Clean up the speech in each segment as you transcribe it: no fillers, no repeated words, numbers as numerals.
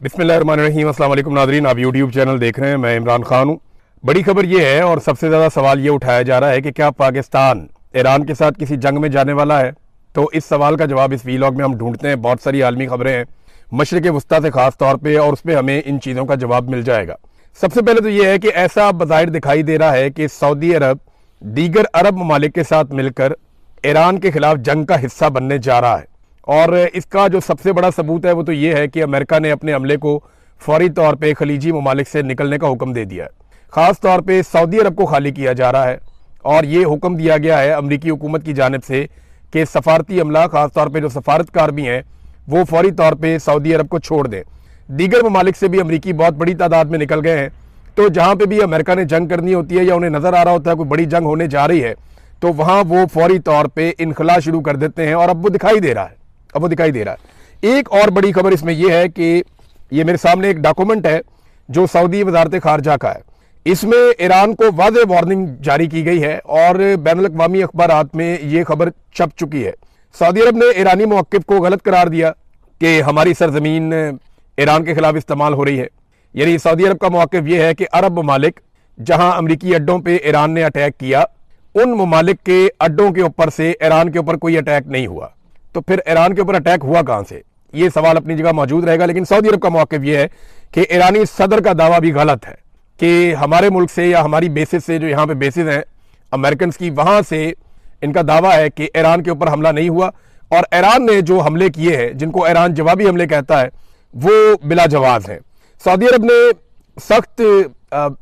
बिस्मिल्लाहिर्रहमानिर्रहीम। अस्सलाम वालेकुम नाज़रीन, आप यूट्यूब चैनल देख रहे हैं। मैं इमरान खान हूँ। बड़ी खबर ये है और सबसे ज़्यादा सवाल ये उठाया जा रहा है कि क्या पाकिस्तान ईरान के साथ किसी जंग में जाने वाला है। तो इस सवाल का जवाब इस वीलॉग में हम ढूंढते हैं। बहुत सारी आलमी खबरें हैं मशरिक़ वस्ता से ख़ास तौर पर, और उस पर हमें इन चीज़ों का जवाब मिल जाएगा। सबसे पहले तो ये है कि ऐसा बज़ाहिर दिखाई दे रहा है कि सऊदी अरब दीगर अरब ममालिक के साथ मिलकर ईरान के खिलाफ जंग का हिस्सा बनने जा रहा है। और इसका जो सबसे बड़ा सबूत है वो तो ये है कि अमेरिका ने अपने हमले को फौरी तौर पे खलीजी ममालिक से निकलने का हुक्म दे दिया है। ख़ास तौर पे सऊदी अरब को खाली किया जा रहा है और ये हुक्म दिया गया है अमरीकी हुकूमत की जानिब से कि सफारती अमला, ख़ास तौर पे जो सफारतकार भी हैं, वो फौरी तौर पे सऊदी अरब को छोड़ दें। दीगर ममालिक से भी अमरीकी बहुत बड़ी तादाद में निकल गए हैं। तो जहाँ पर भी अमेरिका ने जंग करनी होती है या उन्हें नज़र आ रहा होता है कोई बड़ी जंग होने जा रही है, तो वहाँ वो फौरी तौर पर इनखला शुरू कर देते हैं। और अब वो दिखाई दे रहा है। एक और बड़ी खबर इसमें यह है कि ये मेरे सामने एक डॉक्यूमेंट है जो सऊदी वजारत खारजा का है। इसमें ईरान को वाज़ेह वार्निंग जारी की गई है और बैनुल अक़वामी अखबारात में ये खबर छप चुकी है। सऊदी अरब ने ईरानी मौक़िफ़ को गलत करार दिया कि हमारी सरजमीन ईरान के खिलाफ इस्तेमाल हो रही है। यानी सऊदी अरब का मौक़िफ़ ये है कि अरब ममालिक जहाँ अमरीकी अड्डों पर ईरान ने अटैक किया, उन ममालिक के अड्डों के ऊपर से ईरान के ऊपर कोई अटैक नहीं हुआ। तो फिर ईरान के ऊपर अटैक हुआ कहां से? ये सवाल अपनी जगह मौजूद रहेगा। लेकिन सऊदी अरब का मौक़िफ़ ये है कि ईरानी सदर का दावा भी गलत है कि हमारे मुल्क से या हमारी बेसिस से, जो यहाँ पे बेसिस हैं अमेरिकन की, वहां से इनका दावा है कि ईरान के ऊपर हमला नहीं हुआ। और ईरान ने जो हमले किए हैं, जिनको ईरान जवाबी हमले कहता है, वो बिला जवाब हैं। सऊदी अरब ने सख्त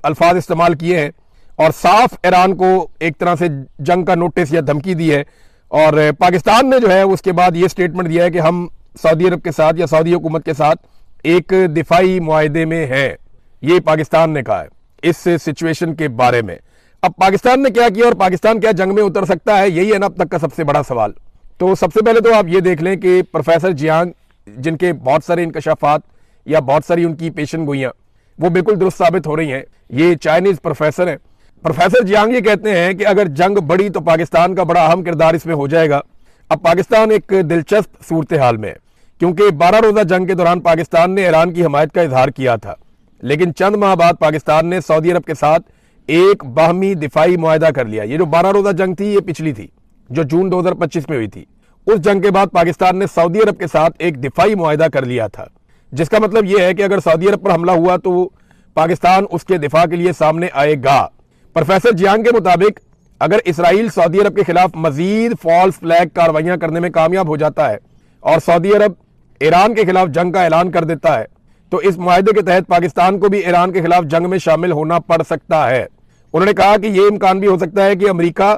अल्फाज इस्तेमाल किए हैं और साफ ईरान को एक तरह से जंग का नोटिस या धमकी दी है। और पाकिस्तान ने जो है उसके बाद ये स्टेटमेंट दिया है कि हम सऊदी अरब के साथ या सऊदी हुकूमत के साथ एक दिफाई मुआहदे में हैं। ये पाकिस्तान ने कहा है इस सिचुएशन के बारे में। अब पाकिस्तान ने क्या किया और पाकिस्तान क्या जंग में उतर सकता है, यही है ना अब तक का सबसे बड़ा सवाल। तो सबसे पहले तो आप ये देख लें कि प्रोफेसर जियांग, जिनके बहुत सारे इंकशाफात या बहुत सारी उनकी पेशन गोइयाँ वो बिल्कुल दुरुस्त साबित हो रही हैं। ये चाइनीज़ प्रोफेसर हैं। प्रोफेसर जियांग ये कहते हैं कि अगर जंग बढ़ी तो पाकिस्तान का बड़ा अहम किरदार इसमें हो जाएगा। अब पाकिस्तान एक दिलचस्प सूरत हाल में है, क्योंकि 12 रोज़ा जंग के दौरान पाकिस्तान ने ईरान की हमायत का इजहार किया था, लेकिन चंद माह बाद पाकिस्तान ने सऊदी अरब के साथ एक बाहमी दिफाई मुआहदा कर लिया। ये जो 12 रोज़ा जंग थी, ये पिछली थी जो जून 2025 में हुई थी। उस जंग के बाद पाकिस्तान ने सऊदी अरब के साथ एक दिफाई मुआहदा कर लिया था, जिसका मतलब यह है कि अगर सऊदी अरब पर हमला हुआ तो पाकिस्तान उसके दिफा के लिए सामने आएगा। प्रोफेसर जियांग के मुताबिक अगर इसराइल सऊदी अरब के खिलाफ मजीद फॉल्स फ्लैग कार्रवाइयां करने में कामयाब हो जाता है और सऊदी अरब ईरान के खिलाफ जंग का ऐलान कर देता है, तो इस मुआहदे के तहत पाकिस्तान को भी ईरान के खिलाफ जंग में शामिल होना पड़ सकता है। उन्होंने कहा कि यह इम्कान भी हो सकता है कि अमेरिका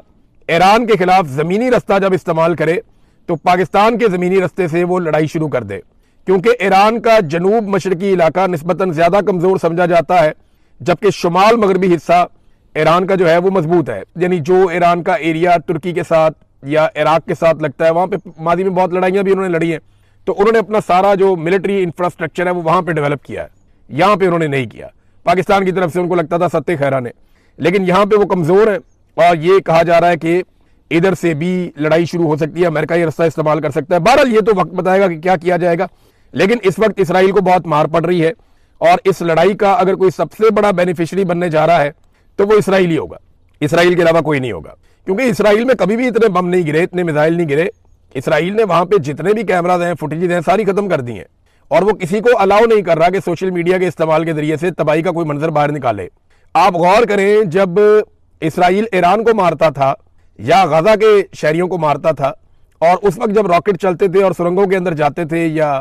ईरान के खिलाफ जमीनी रास्ता जब इस्तेमाल करे तो पाकिस्तान के जमीनी रास्ते से वो लड़ाई शुरू कर दे, क्योंकि ईरान का जनूब मशरकी इलाका निस्बतन ज्यादा कमजोर समझा जाता है, जबकि शुमाल मगरबी हिस्सा ईरान का जो है वो मजबूत है। यानी जो ईरान का एरिया तुर्की के साथ या इराक के साथ लगता है, वहां पे माजी में बहुत लड़ाइयां भी उन्होंने लड़ी हैं, तो उन्होंने अपना सारा जो मिलिट्री इंफ्रास्ट्रक्चर है वो वहां पे डेवलप किया है। यहाँ पे उन्होंने नहीं किया। पाकिस्तान की तरफ से उनको लगता था सत्ते खैरा ने, लेकिन यहाँ पे वो कमजोर है और ये कहा जा रहा है कि इधर से भी लड़ाई शुरू हो सकती है, अमेरिका ये रास्ता इस्तेमाल कर सकता है। बहरहाल ये तो वक्त बताएगा कि क्या किया जाएगा। लेकिन इस वक्त इसराइल को बहुत मार पड़ रही है और इस लड़ाई का अगर कोई सबसे बड़ा बेनिफिशरी बनने जा रहा है तो वो इसराइल ही होगा। इसराइल के अलावा कोई नहीं होगा, क्योंकि इसराइल में कभी भी इतने बम नहीं गिरे, इतने मिसाइल नहीं गिरे। इसराइल ने वहां पे जितने भी कैमराज हैं, फुटेज हैं, सारी खत्म कर दी हैं और वो किसी को अलाउ नहीं कर रहा कि सोशल मीडिया के इस्तेमाल के जरिए से तबाही का कोई मंजर बाहर निकाले। आप गौर करें, जब इसराइल ईरान को मारता था या गजा के शहरियों को मारता था, और उस वक्त जब रॉकेट चलते थे और सुरंगों के अंदर जाते थे या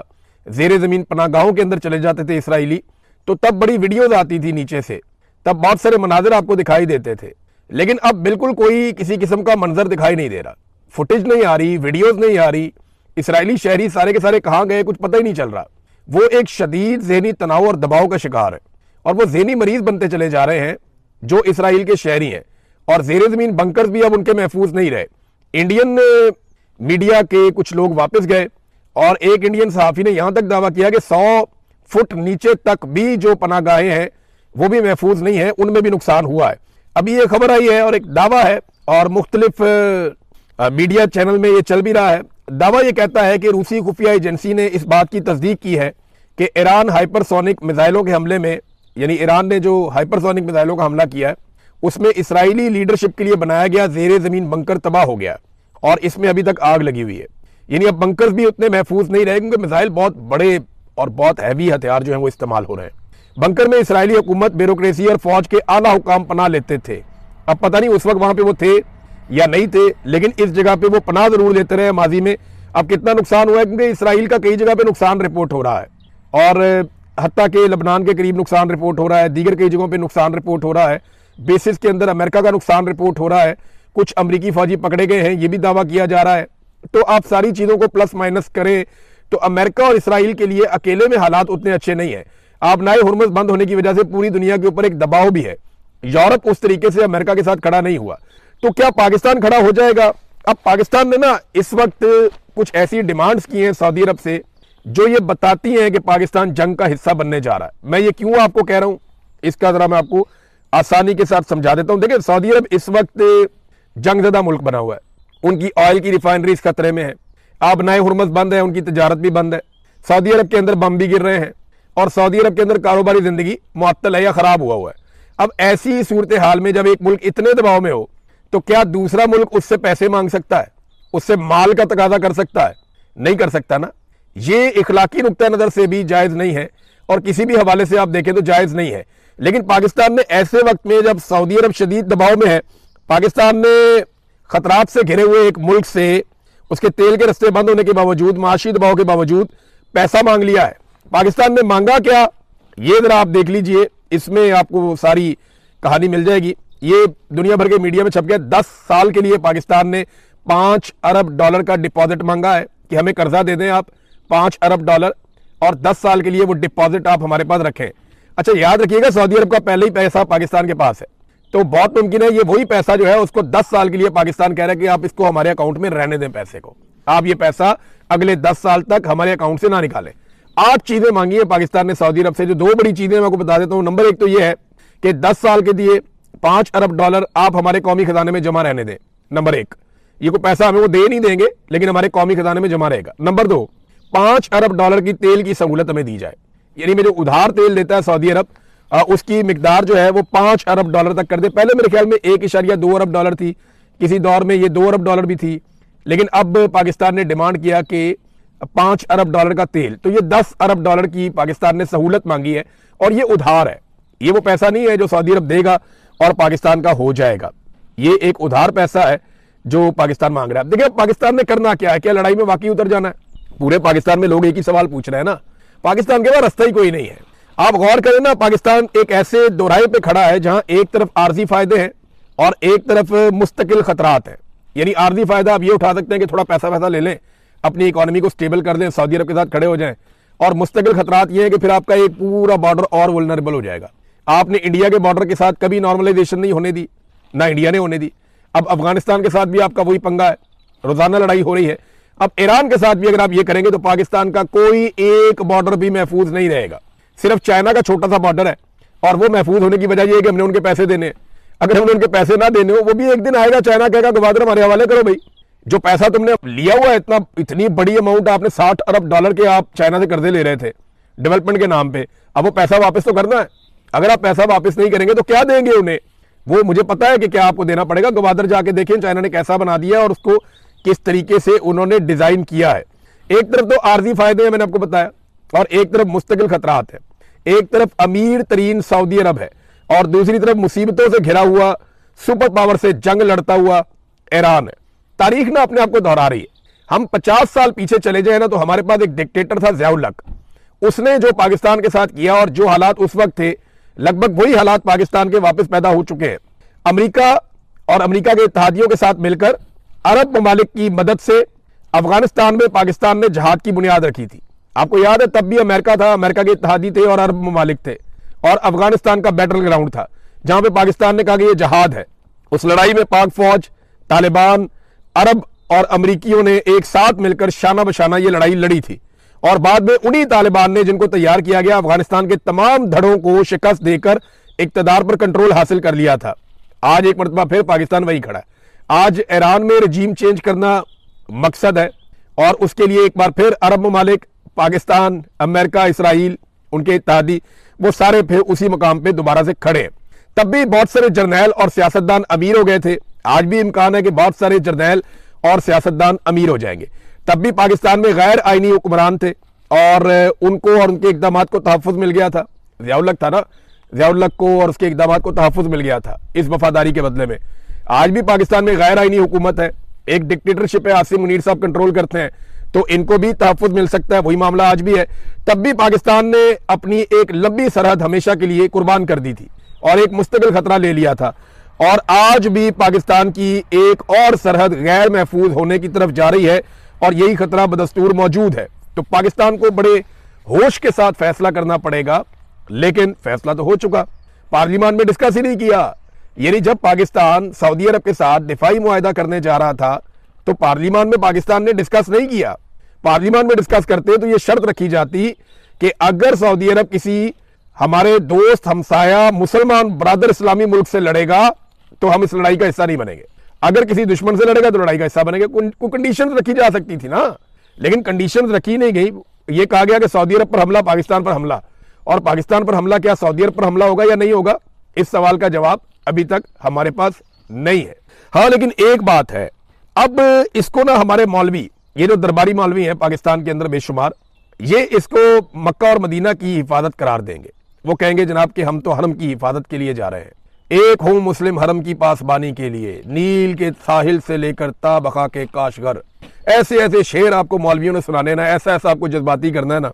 जेर जमीन पनाहगाहों के अंदर चले जाते थे इसराइली, तो तब बड़ी वीडियोज आती थी नीचे से, तब बहुत सारे मनाजिर आपको दिखाई देते थे। लेकिन अब बिल्कुल कोई किसी किस्म का मंजर दिखाई नहीं दे रहा, फुटेज नहीं आ रही, वीडियोस नहीं आ रही। इसराइली शहरी सारे के सारे कहाँ गए कुछ पता ही नहीं चल रहा। वो एक शदीद ज़हनी तनाव और दबाव का शिकार है और वो ज़हनी मरीज बनते चले जा रहे हैं जो इसराइल के शहरी हैं। और जेर जमीन बंकर्स भी अब उनके महफूज नहीं रहे। इंडियन मीडिया के कुछ लोग वापस गए और एक इंडियन सहाफ़ी ने यहां तक दावा किया कि 100 फुट नीचे तक भी जो पनाहगाहें हैं वो भी महफूज नहीं है, उनमें भी नुकसान हुआ है। अभी ये खबर आई है और एक दावा है और मुख्तलिफ मीडिया चैनल में ये चल भी रहा है। दावा ये कहता है कि रूसी खुफिया एजेंसी ने इस बात की तस्दीक की है कि ईरान हाइपरसोनिक मिसाइलों के हमले में, यानी ईरान ने जो हाइपरसोनिक मिसाइलों का हमला किया है उसमें इसराइली लीडरशिप के लिए बनाया गया ज़ेरे ज़मीन बंकर तबाह हो गया और इसमें अभी तक आग लगी हुई है। यानी अब बंकर्स भी उतने महफूज नहीं रहे क्योंकि मिसाइल बहुत बड़े और बहुत हैवी हथियार जो हैं वो इस्तेमाल हो रहे हैं। बंकर में इसराइली हुकूमत, ब्यूरोक्रेसी और फौज के आला हुकाम पनाह लेते थे। अब पता नहीं उस वक्त वहां पे वो थे या नहीं थे, लेकिन इस जगह पे वो पनाह जरूर लेते रहे माजी में। अब कितना नुकसान हुआ है क्योंकि इसराइल का कई जगह पे नुकसान रिपोर्ट हो रहा है और हत्ता के लबनान के करीब नुकसान रिपोर्ट हो रहा है, दीगर कई जगहों पे नुकसान रिपोर्ट हो रहा है, बेसिस के अंदर अमेरिका का नुकसान रिपोर्ट हो रहा है, कुछ अमरीकी फौजी पकड़े गए हैं ये भी दावा किया जा रहा है। तो आप सारी चीज़ों को प्लस माइनस करें तो अमेरिका और इसराइल के लिए अकेले में हालात उतने अच्छे नहीं है। आबनाए हुर्मुज़ बंद होने की वजह से पूरी दुनिया के ऊपर एक दबाव भी है। यूरोप उस तरीके से अमेरिका के साथ खड़ा नहीं हुआ, तो क्या पाकिस्तान खड़ा हो जाएगा? अब पाकिस्तान ने ना इस वक्त कुछ ऐसी डिमांड्स की हैं सऊदी अरब से जो ये बताती हैं कि पाकिस्तान जंग का हिस्सा बनने जा रहा है। मैं ये क्यों आपको कह रहा हूं, इसका जरा मैं आपको आसानी के साथ समझा देता हूं। देखिए, सऊदी अरब इस वक्त जंगज़दा मुल्क बना हुआ है, उनकी ऑयल की रिफाइनरीज खतरे में है, आबनाए हुर्मुज़ बंद है, उनकी तजारत भी बंद है, सऊदी अरब के अंदर बम भी गिर रहे हैं और सऊदी अरब के अंदर कारोबारी जिंदगी मुअत्तल है या खराब हुआ है। अब ऐसी सूरत हाल में जब एक मुल्क इतने दबाव में हो तो क्या दूसरा मुल्क उससे पैसे मांग सकता है, उससे माल का तकाजा कर सकता है? नहीं कर सकता ना। ये इखलाकी नुक्ता नजर से भी जायज नहीं है और किसी भी हवाले से आप देखें तो जायज नहीं है। लेकिन पाकिस्तान ने ऐसे वक्त में जब सऊदी अरब शदीद दबाव में है, पाकिस्तान ने खतरात से घिरे हुए एक मुल्क से उसके तेल के रस्ते बंद होने के बावजूद, माशी दबाव के बावजूद पैसा मांग लिया है। पाकिस्तान ने मांगा क्या, ये जरा आप देख लीजिए, इसमें आपको सारी कहानी मिल जाएगी। ये दुनिया भर के मीडिया में छप गया। 10 साल के लिए पाकिस्तान ने $5 अरब का डिपॉजिट मांगा है कि हमें कर्जा दे दें आप $5 अरब और 10 साल के लिए वो डिपॉजिट आप हमारे पास रखें। अच्छा, याद रखिएगा सऊदी अरब का पहले ही पैसा पाकिस्तान के पास है, तो बहुत मुमकिन है ये वही पैसा जो है उसको 10 साल के लिए पाकिस्तान कह रहा है कि आप इसको हमारे अकाउंट में रहने दें, पैसे को आप ये पैसा अगले 10 साल तक हमारे अकाउंट से ना निकालें। 8 चीजें मांगी है पाकिस्तान ने सऊदी अरब से, जो 2 बड़ी चीजें मैं आपको बता देता हूं। नंबर 1 तो ये है कि 10 साल के दिए $5 अरब आप हमारे कौमी खजाने में जमा रहने दें। नंबर 1, ये कोई पैसा हमें वो दे नहीं देंगे लेकिन हमारे कौमी खजाने में जमा रहेगा। नंबर 2, $5 अरब की तेल की सहूलत हमें दी जाए, यानी में जो उधार तेल देता है सऊदी अरब उसकी मिकदार जो है वो $5 अरब तक कर दे। पहले मेरे ख्याल में 1.2 अरब थी, किसी दौर में ये $2 अरब भी थी, लेकिन अब पाकिस्तान ने डिमांड किया कि $5 अरब का तेल, तो ये $10 अरब की पाकिस्तान ने सहूलत मांगी है और ये उधार है, ये वो पैसा नहीं है जो सऊदी अरब देगा और पाकिस्तान का हो जाएगा। ये एक उधार पैसा है जो पाकिस्तान मांग रहा है। देखिए, पाकिस्तान ने करना क्या है, क्या लड़ाई में वाकई उतर जाना है? पूरे पाकिस्तान में लोग एक ही सवाल पूछ रहे हैं ना, पाकिस्तान के पास रास्ता ही कोई नहीं है। आप गौर करें ना, पाकिस्तान एक ऐसे दोराहे पे खड़ा है जहां एक तरफ आर्जी फायदे हैं और एक तरफ मुस्तकिल खतरात हैं। यानी आर्जी फायदा आप ये उठा सकते हैं कि थोड़ा पैसा ले लें, अपनी इकोनॉमी को स्टेबल कर दें, सऊदी अरब के साथ खड़े हो जाएं, और मुस्तकिल खतरात ये है कि फिर आपका एक पूरा बॉर्डर और वुल्नरेबल हो जाएगा। आपने इंडिया के बॉर्डर के साथ कभी नॉर्मलाइजेशन नहीं होने दी, ना इंडिया ने होने दी। अब अफगानिस्तान के साथ भी आपका वही पंगा है, रोजाना लड़ाई हो रही है। अब ईरान के साथ भी अगर आप ये करेंगे तो पाकिस्तान का कोई एक बॉर्डर भी महफूज नहीं रहेगा। सिर्फ चाइना का छोटा सा बॉर्डर है और वो महफूज होने की वजह यह है कि हमने उनके पैसे देने। अगर हमने उनके पैसे ना देने हो, वो भी एक दिन आएगा, चाइना कहेगा गवादर हमारे हवाले करो भाई, जो पैसा तुमने लिया हुआ है, इतनी बड़ी अमाउंट आपने $60 अरब के आप चाइना से कर्जे ले रहे थे डेवलपमेंट के नाम पे, अब वो पैसा वापस तो करना है। अगर आप पैसा वापस नहीं करेंगे तो क्या देंगे उन्हें? वो मुझे पता है कि क्या आपको देना पड़ेगा। गवादर जाके देखें चाइना ने कैसा बना दिया और उसको किस तरीके से उन्होंने डिजाइन किया है। एक तरफ तो आर्जी फायदे हैं, मैंने आपको बताया, और एक तरफ मुस्तकिल खतरात है। एक तरफ अमीर तरीन सऊदी अरब है और दूसरी तरफ मुसीबतों से घिरा हुआ सुपर पावर से जंग लड़ता हुआ ईरान है। तारीख ना अपने आप को दोहरा रही है। हम 50 साल पीछे चले जाए ना तो हमारे पास एक डिक्टेटर था ज़िया उल हक, उसने जो पाकिस्तान के साथ किया और जो हालात उस वक्त थे, लगभग वही हालात पाकिस्तान के वापस पैदा हो चुके हैं। अमेरिका और अमेरिका के इत्तेहादियों के साथ मिलकर अरब ममालिक की मदद से अफगानिस्तान में पाकिस्तान ने जहाद की बुनियाद रखी थी। आपको याद है, तब भी अमेरिका था, अमेरिका के इत्तेहादी थे और अरब ममालिक थे, और अफगानिस्तान का बैटल ग्राउंड था जहां पे पाकिस्तान ने कहा कि ये जहाद है। उस लड़ाई में पाक फौज, तालिबान, अरब और अमरीकियों ने एक साथ मिलकर शाना बशाना ये लड़ाई लड़ी थी और बाद में उन्हीं तालिबान ने, जिनको तैयार किया गया, अफगानिस्तान के तमाम धड़ों को शिकस्त देकर इक्तदार पर कंट्रोल हासिल कर लिया था। आज एक मरतबा फिर पाकिस्तान वही खड़ा है। आज ईरान में रजीम चेंज करना मकसद है और उसके लिए एक बार फिर अरब ममालिक, पाकिस्तान, अमेरिका, इसराइल, उनके इत्तेहादी, वो सारे फिर उसी मकाम पे दोबारा से खड़े हैं। तब भी बहुत सारे जर्नैल और सियासतदान अमीर हो गए थे, आज भी इम्कान है कि बहुत सारे जर्नैल और सियासतदान अमीर हो जाएंगे। तब भी पाकिस्तान में गैर आईनी हुक्मरान थे और उनको और उनके इकदाम को तहफ़्फ़ुज़ मिल गया था। ज़ियाउल हक था ना, ज़ियाउल हक को और उसके इकदाम को तहफ़्फ़ुज़ मिल गया था इस वफादारी के बदले में। आज भी पाकिस्तान में गैर आईनी हुकूमत है, एक डिक्टेटरशिप है, आसिम मुनीर साहब कंट्रोल करते हैं, तो इनको भी तहफ़्फ़ुज़ मिल सकता है। वही मामला आज भी है। तब भी पाकिस्तान ने अपनी एक लंबी सरहद हमेशा के लिए कुर्बान कर दी थी और एक मुस्तकिल खतरा ले लिया था, और आज भी पाकिस्तान की एक और सरहद गैर महफूज होने की तरफ जा रही है और यही खतरा बदस्तूर मौजूद है। तो पाकिस्तान को बड़े होश के साथ फैसला करना पड़ेगा, लेकिन फैसला तो हो चुका, पार्लियामान में डिस्कस ही नहीं किया। यानी जब पाकिस्तान सऊदी अरब के साथ दिफाई मुआहदा करने जा रहा था तो पार्लियामान में पाकिस्तान ने डिस्कस नहीं किया। पार्लियामान में डिस्कस करते तो यह शर्त रखी जाती कि अगर सऊदी अरब किसी हमारे दोस्त, हमसाया, मुसलमान बरादर इस्लामी मुल्क से लड़ेगा तो हम इस लड़ाई का हिस्सा नहीं बनेंगे, अगर किसी दुश्मन से लड़ेगा तो लड़ाई का हिस्सा बनेंगे। कोई कंडीशन रखी जा सकती थी ना, लेकिन कंडीशन रखी नहीं गई। यह कहा गया कि सऊदी अरब पर हमला, पाकिस्तान पर हमला, और पाकिस्तान पर हमला क्या सऊदी अरब पर हमला होगा या नहीं होगा, इस सवाल का जवाब अभी तक हमारे पास नहीं है। हाँ, लेकिन एक बात है, अब इसको ना हमारे मौलवी, ये जो दरबारी मौलवी हैं पाकिस्तान के अंदर बेशुमार, ये इसको मक्का और मदीना की हिफाजत करार देंगे। वो कहेंगे जनाब कि हम तो हरम की हिफाजत के लिए जा रहे हैं, एक हूं मुस्लिम हरम की पासबानी के लिए, नील के साहिल से लेकर ताबका के काशगर। ऐसे ऐसे शेर आपको मौलवियों ने सुनाने ना, ऐसा ऐसा आपको जज्बाती करना है ना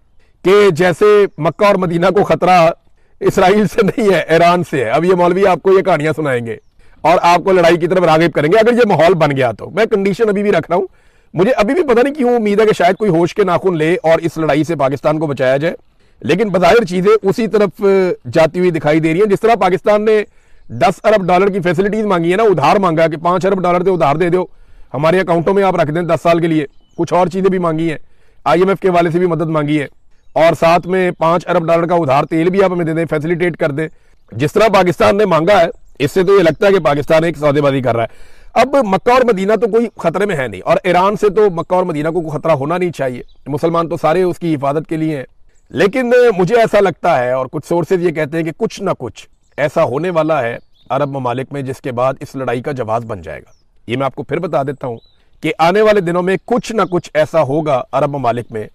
कि जैसे मक्का और मदीना को खतरा इसराइल से नहीं है, ईरान से है। अब ये मौलवी आपको ये कहानियां सुनाएंगे और आपको लड़ाई की तरफ रागिब करेंगे अगर ये माहौल बन गया तो। मैं कंडीशन अभी भी रख रहा हूं, मुझे अभी भी पता नहीं क्यों उम्मीद है कि शायद कोई होश के नाखून ले और इस लड़ाई से पाकिस्तान को बचाया जाए, लेकिन बज़ाहिर चीजें उसी तरफ जाती हुई दिखाई दे रही हैं। जिस तरह पाकिस्तान ने 10 अरब डॉलर की फैसिलिटीज मांगी है ना, उधार मांगा कि 5 अरब डॉलर से उधार दे दो, हमारे अकाउंटों में आप रख दें 10 साल के लिए। कुछ और चीजें भी मांगी है, IMF के वाले से भी मदद मांगी है, और साथ में 5 अरब डॉलर का उधार तेल भी आप हमें दे दें, फैसिलिटेट कर दें। जिस तरह पाकिस्तान ने मांगा है, इससे तो ये लगता है कि पाकिस्तान एक सौदेबाजी कर रहा है। अब मक्का और मदीना तो कोई खतरे में है नहीं, और ईरान से तो मक्का और मदीना को कोई खतरा होना नहीं चाहिए, मुसलमान तो सारे उसकी हिफाजत के लिए हैं। लेकिन मुझे ऐसा लगता है, और कुछ सोर्सेज ये कहते हैं कि कुछ ना कुछ ऐसा होने वाला है अरब ममालिक में जिसके बाद इस लड़ाई का जवाब बन जाएगा। ये मैं आपको फिर बता देता हूं कि आने वाले दिनों में कुछ ना कुछ ऐसा होगा अरब ममालिक में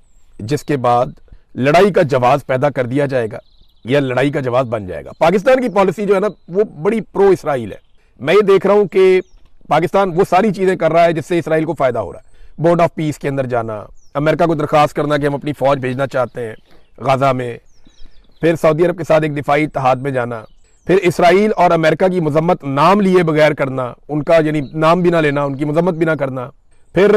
जिसके बाद लड़ाई का जवाब पैदा कर दिया जाएगा या लड़ाई का जवाब बन जाएगा। पाकिस्तान की पॉलिसी जो है ना, वो बड़ी प्रो इसराइल है। मैं ये देख रहा हूं कि पाकिस्तान वो सारी चीजें कर रहा है जिससे इसराइल को फायदा हो रहा है। बोर्ड ऑफ पीस के अंदर जाना, अमेरिका को दरखास्त करना कि हम अपनी फौज भेजना चाहते हैं गाजा में, फिर सऊदी अरब के साथ एक दिफाई इत्तेहाद में जाना, फिर इसराइल और अमेरिका की मजम्मत नाम लिए बगैर करना, उनका यानी नाम भी ना लेना, उनकी मजम्मत भी ना करना, फिर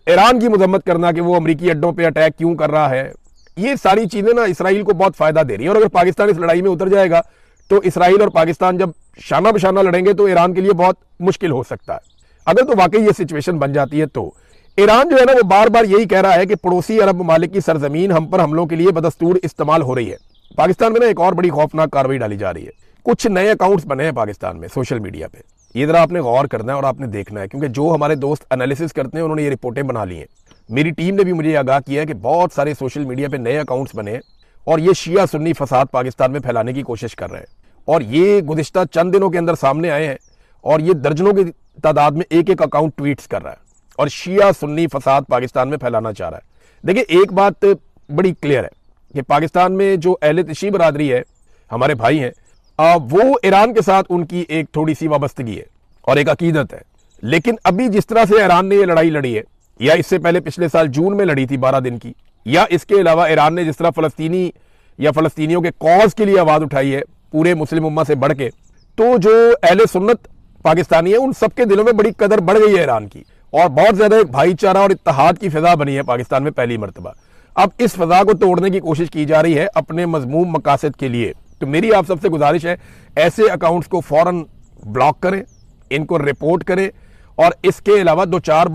ईरान की मजम्मत करना कि वो अमरीकी अड्डों पे अटैक क्यों कर रहा है। ये सारी चीजें ना इसराइल को बहुत फायदा दे रही है, और अगर पाकिस्तान इस लड़ाई में उतर जाएगा तो इसराइल और पाकिस्तान जब शाना बशाना लड़ेंगे तो ईरान के लिए बहुत मुश्किल हो सकता है। अगर तो वाकई ये सिचुएशन बन जाती है तो ईरान जो है ना, वो बार बार यही कह रहा है कि पड़ोसी अरब ममालिक की सरजमीन हम पर हमलों के लिए बदस्तूर इस्तेमाल हो रही है। पाकिस्तान में ना एक और बड़ी खौफनाक कार्रवाई डाली जा रही है। कुछ नए अकाउंट्स बने हैं पाकिस्तान में सोशल मीडिया पे, ये जरा आपने गौर करना है और आपने देखना है, क्योंकि जो हमारे दोस्त एनालिसिस करते हैं उन्होंने ये रिपोर्टें बना ली हैं। मेरी टीम ने भी मुझे आगाह किया है कि बहुत सारे सोशल मीडिया पे नए अकाउंट्स बने हैं और ये शिया सुन्नी फसाद पाकिस्तान में फैलाने की कोशिश कर रहे हैं, और ये गुज़िश्ता चंद दिनों के अंदर सामने आए हैं, और ये दर्जनों की तादाद में एक एक अकाउंट ट्वीट्स कर रहा है और शिया सुन्नी फसाद पाकिस्तान में फैलाना चाह रहा है। देखिए, एक बात बड़ी क्लियर है कि पाकिस्तान में जो अहले तशी बरादरी है, हमारे भाई हैं, वो ईरान के साथ उनकी एक थोड़ी सी वाबस्तगी है और एक अकीदत है। लेकिन अभी जिस तरह से ईरान ने ये लड़ाई लड़ी है, या इससे पहले पिछले साल जून में लड़ी थी 12 दिन की, या इसके अलावा ईरान ने जिस तरह फलस्तीनी या फलस्तीनियों के कॉज के लिए आवाज उठाई है पूरे मुस्लिम उम्मा से बढ़ के, तो जो अहले सुन्नत पाकिस्तानी है उन सबके दिलों में बड़ी कदर बढ़ गई है ईरान की, और बहुत ज्यादा एक भाईचारा और इत्तेहाद की फिजा बनी है पाकिस्तान में पहली मरतबा। अब इस फिजा को तोड़ने की कोशिश की जा रही है अपने मजमूम मकासद के लिए। तो मेरी आप सबसे गुजारिश है, ऐसे अकाउंट्स को फौरन ब्लॉक करें, इनको रिपोर्ट करें, और इसके अलावा 2-4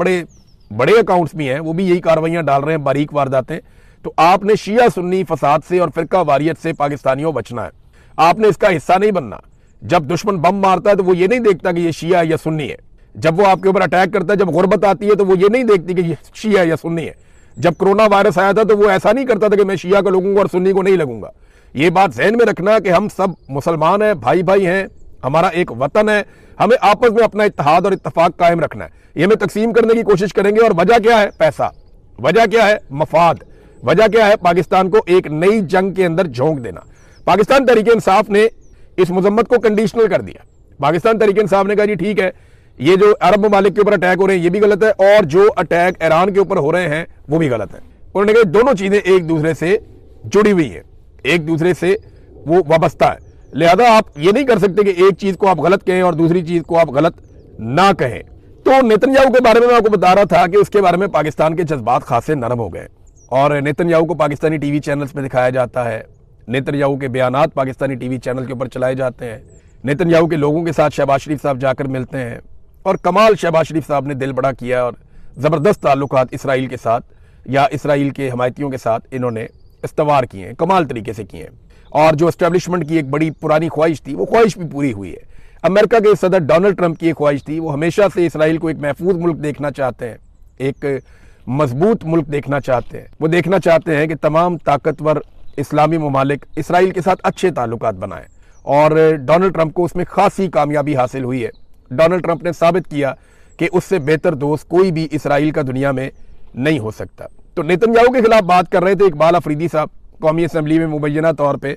बड़े अकाउंट्स भी हैं, वो भी यही कार्रवाइयां डाल रहे हैं, बारीक वारदातें। तो आपने शिया सुन्नी फसाद से और फिरका वारियत से पाकिस्तानियों बचना है, आपने इसका हिस्सा नहीं बनना। जब दुश्मन बम मारता है तो वो ये नहीं देखता कि ये शिया या सुन्नी है, जब वो आपके ऊपर अटैक करता है, जब गुर्बत आती है तो वो ये नहीं देखती कि ये शिया या सुन्नी है, जब कोरोना वायरस आया था तो वो ऐसा नहीं करता था कि मैं शिया को लगूंगा और सुन्नी को नहीं लगूंगा। ये बात ज़हन में रखना कि हम सब मुसलमान हैं, भाई भाई हैं, हमारा एक वतन है, हमें आपस में अपना इत्तेहाद और इत्तेफाक कायम रखना है। ये हमें तकसीम करने की कोशिश करेंगे और वजह क्या है? पैसा। वजह क्या है? मफाद। वजह क्या है? पाकिस्तान को एक नई जंग के अंदर झोंक देना। पाकिस्तान तहरीक इंसाफ ने इस मजम्मत को कंडीशनल कर दिया। पाकिस्तान तहरीक इंसाफ ने कहा जी ठीक है, ये जो अरब ममालिक के ऊपर अटैक हो रहे हैं ये भी गलत है, और जो अटैक ईरान के ऊपर हो रहे हैं वो भी गलत है। उन्होंने कहा दोनों चीजें एक दूसरे से जुड़ी हुई है, एक दूसरे से वो वाबस्ता है, लिहाजा आप ये नहीं कर सकते कि एक चीज को आप गलत कहें और दूसरी चीज को आप गलत ना कहें। तो नेतन्याहू के बारे में मैं आपको बता रहा था कि उसके बारे में पाकिस्तान के जज्बात खासे नरम हो गए और नेतन्याहू को पाकिस्तानी टीवी चैनल्स में दिखाया जाता है, नेतन्याहू के बयानात पाकिस्तानी टीवी चैनल के ऊपर चलाए जाते हैं, नेतन्याहू के लोगों के साथ शहबाज शरीफ साहब जाकर मिलते हैं और कमाल शहबाज शरीफ साहब ने दिल बड़ा किया और ज़बरदस्त ताल्लुकात इसराइल के साथ या इसराइल के हमायतियों के साथ इन्होंने इस्तवार किए हैं, कमाल तरीके से किए हैं। और जो एस्टेब्लिशमेंट की एक बड़ी पुरानी ख्वाहिश थी वो ख्वाहिश भी पूरी हुई है। अमेरिका के सदर डोनाल्ड ट्रंप की एक ख्वाहिश थी, वो हमेशा से इसराइल को एक महफूज मुल्क देखना चाहते हैं, एक मजबूत मुल्क देखना चाहते हैं। वो देखना चाहते हैं कि तमाम ताकतवर इस्लामी ममालिक इसराइल के साथ अच्छे ताल्लुकात बनाएं और डोनाल्ड ट्रंप को उसमें खासी कामयाबी हासिल हुई है। डोनाल्ड ट्रंप ने साबित किया कि उससे बेहतर दोस्त कोई भी इसराइल का दुनिया में नहीं हो सकता। तो नेतन्याहू के खिलाफ बात कर रहे थे इकबाल अफरीदी साहब कौमी असम्बली में, मुबैना तौर पे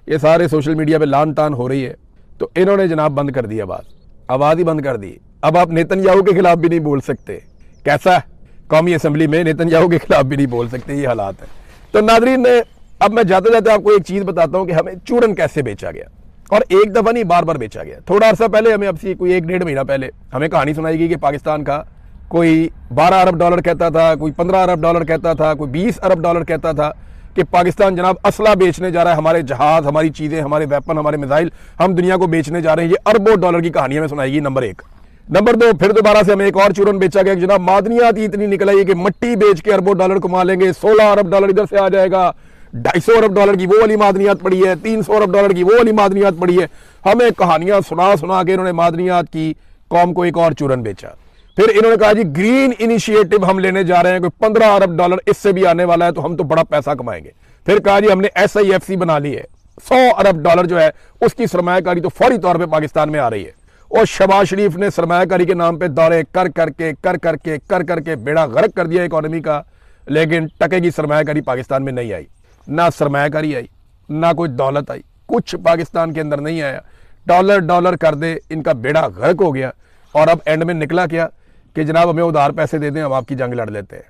ये सारे सोशल मीडिया पे लान तान हो रही है, तो इन्होंने जनाब बंद कर दिया, बात आवाज़ ही बंद कर दी। अब आप नेतन्याहू के खिलाफ भी नहीं बोल सकते। कैसा है? कौमी असम्बली में नेतन्याहू के खिलाफ भी नहीं बोल सकते, ये हालात है। तो नादरीन, अब मैं जाते जाते आपको एक चीज़ बताता हूँ कि हमें चूरन कैसे बेचा गया, और एक दफ़ा नहीं बार बार बेचा गया। थोड़ा अर्सा पहले हमें, अब से कोई 1-1.5 महीना पहले हमें कहानी सुनाई गई कि पाकिस्तान का कोई 12 अरब डॉलर कहता था, कोई 15 अरब डॉलर कहता था, कोई 20 अरब डॉलर कहता था कि पाकिस्तान जनाब असला बेचने जा रहा है, हमारे जहाज, हमारी चीज़ें, हमारे वेपन, हमारे मिसाइल हम दुनिया को बेचने जा रहे हैं। ये अरबों डॉलर की कहानी हमें सुनाई गई, नंबर 1। नंबर 2, फिर दोबारा से हमें एक और चूरन बेचा गया कि जनाब मादनियात ही इतनी निकल आई कि मट्टी बेच के अरबों डॉलर कमा लेंगे, 16 अरब डॉलर इधर से आ जाएगा, 250 अरब डॉलर की वो वाली मादनियात पड़ी है, 300 अरब डॉलर की वो वाली मादनियात पड़ी है। हमें कहानियां सुना सुना के इन्होंने मादनियात की कौम को एक और चूरन बेचा। फिर इन्होंने कहा जी ग्रीन इनिशिएटिव हम लेने जा रहे हैं, कोई 15 अरब डॉलर इससे भी आने वाला है, तो हम तो बड़ा पैसा कमाएंगे। फिर कहा जी हमने SIFC बना ली है, 100 अरब डॉलर जो है उसकी सरमायाकारी तो फौरी तौर पे पाकिस्तान में आ रही है। और शहबाज शरीफ ने सरमायाकारी के नाम पे दौरे कर करके बेड़ा गर्क कर दिया इकोनॉमी का, लेकिन टके की सरमायाकारी पाकिस्तान में नहीं आई। ना सरमायाकारी आई, ना कोई दौलत आई, कुछ पाकिस्तान के अंदर नहीं आया। डॉलर डॉलर कर दे, इनका बेड़ा गर्क हो गया। और अब एंड में निकला क्या कि जनाब हमें उधार पैसे दे दें, हम आपकी जंग लड़ लेते हैं।